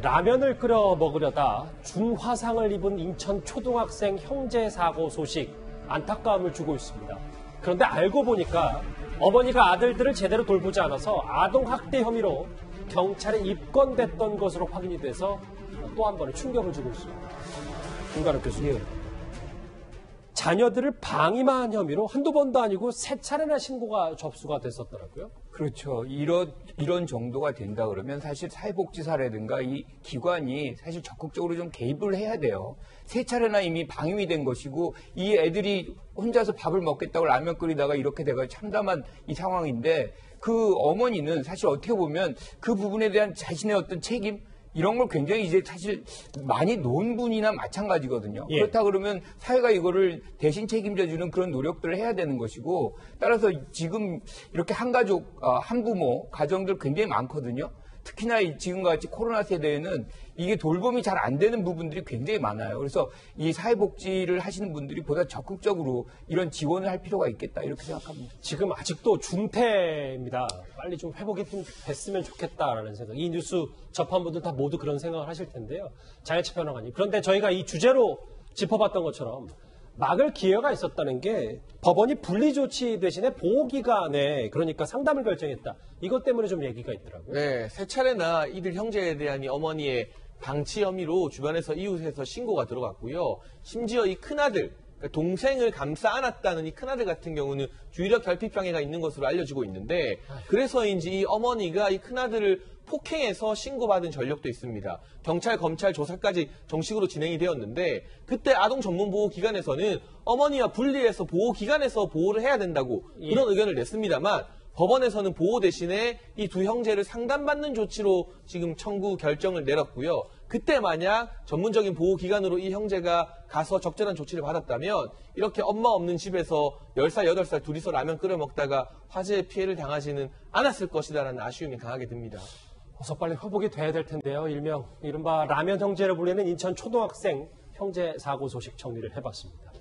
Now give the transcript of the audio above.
라면을 끓여 먹으려다 중화상을 입은 인천 초등학생 형제 사고 소식 안타까움을 주고 있습니다. 그런데 알고 보니까 어머니가 아들들을 제대로 돌보지 않아서 아동학대 혐의로 경찰에 입건됐던 것으로 확인이 돼서 또 한 번의 충격을 주고 있습니다. 김관욱 교수님. 자녀들을 방임한 혐의로 한두 번도 아니고 세 차례나 신고가 접수가 됐었더라고요. 그렇죠. 이런 정도가 된다 그러면 사실 사회복지사라든가 이 기관이 사실 적극적으로 좀 개입을 해야 돼요. 세 차례나 이미 방임이 된 것이고 이 애들이 혼자서 밥을 먹겠다고 라면 끓이다가 이렇게 돼가 참담한 이 상황인데 그 어머니는 사실 어떻게 보면 그 부분에 대한 자신의 어떤 책임 이런 걸 굉장히 이제 사실 많이 놓은 분이나 마찬가지거든요. 예. 그렇다 그러면 사회가 이거를 대신 책임져주는 그런 노력들을 해야 되는 것이고 따라서 지금 이렇게 한 가족, 한 부모, 가정들 굉장히 많거든요. 특히나 지금같이 코로나 세대에는 이게 돌봄이 잘 안 되는 부분들이 굉장히 많아요. 그래서 이 사회복지를 하시는 분들이 보다 적극적으로 이런 지원을 할 필요가 있겠다 이렇게 생각합니다. 지금 아직도 중태입니다. 빨리 좀 회복이 좀 됐으면 좋겠다라는 생각. 이 뉴스 접한 분들 다 모두 그런 생각을 하실 텐데요. 장혜철 평론가님. 그런데 저희가 이 주제로 짚어봤던 것처럼 막을 기회가 있었다는 게 법원이 분리조치 대신에 보호기간에 그러니까 상담을 결정했다. 이것 때문에 좀 얘기가 있더라고요. 네, 세 차례나 이들 형제에 대한 이 어머니의 방치 혐의로 주변에서 이웃에서 신고가 들어갔고요. 심지어 이 큰아들, 그러니까 동생을 감싸 안았다는 이 큰아들 같은 경우는 주의력 결핍장애가 있는 것으로 알려지고 있는데 그래서인지 이 어머니가 이 큰아들을 폭행해서 신고받은 전력도 있습니다. 경찰, 검찰 조사까지 정식으로 진행이 되었는데 그때 아동전문보호기관에서는 어머니와 분리해서 보호기관에서 보호를 해야 된다고 그런 의견을 냈습니다만 법원에서는 보호 대신에 이 두 형제를 상담받는 조치로 지금 청구 결정을 내렸고요. 그때 만약 전문적인 보호기관으로 이 형제가 가서 적절한 조치를 받았다면 이렇게 엄마 없는 집에서 10살, 8살 둘이서 라면 끓여 먹다가 화재의 피해를 당하지는 않았을 것이다라는 아쉬움이 강하게 듭니다. 어서 빨리 회복이 돼야 될 텐데요. 일명 이른바 라면 형제를 불리는 인천 초등학생 형제 사고 소식 정리를 해봤습니다.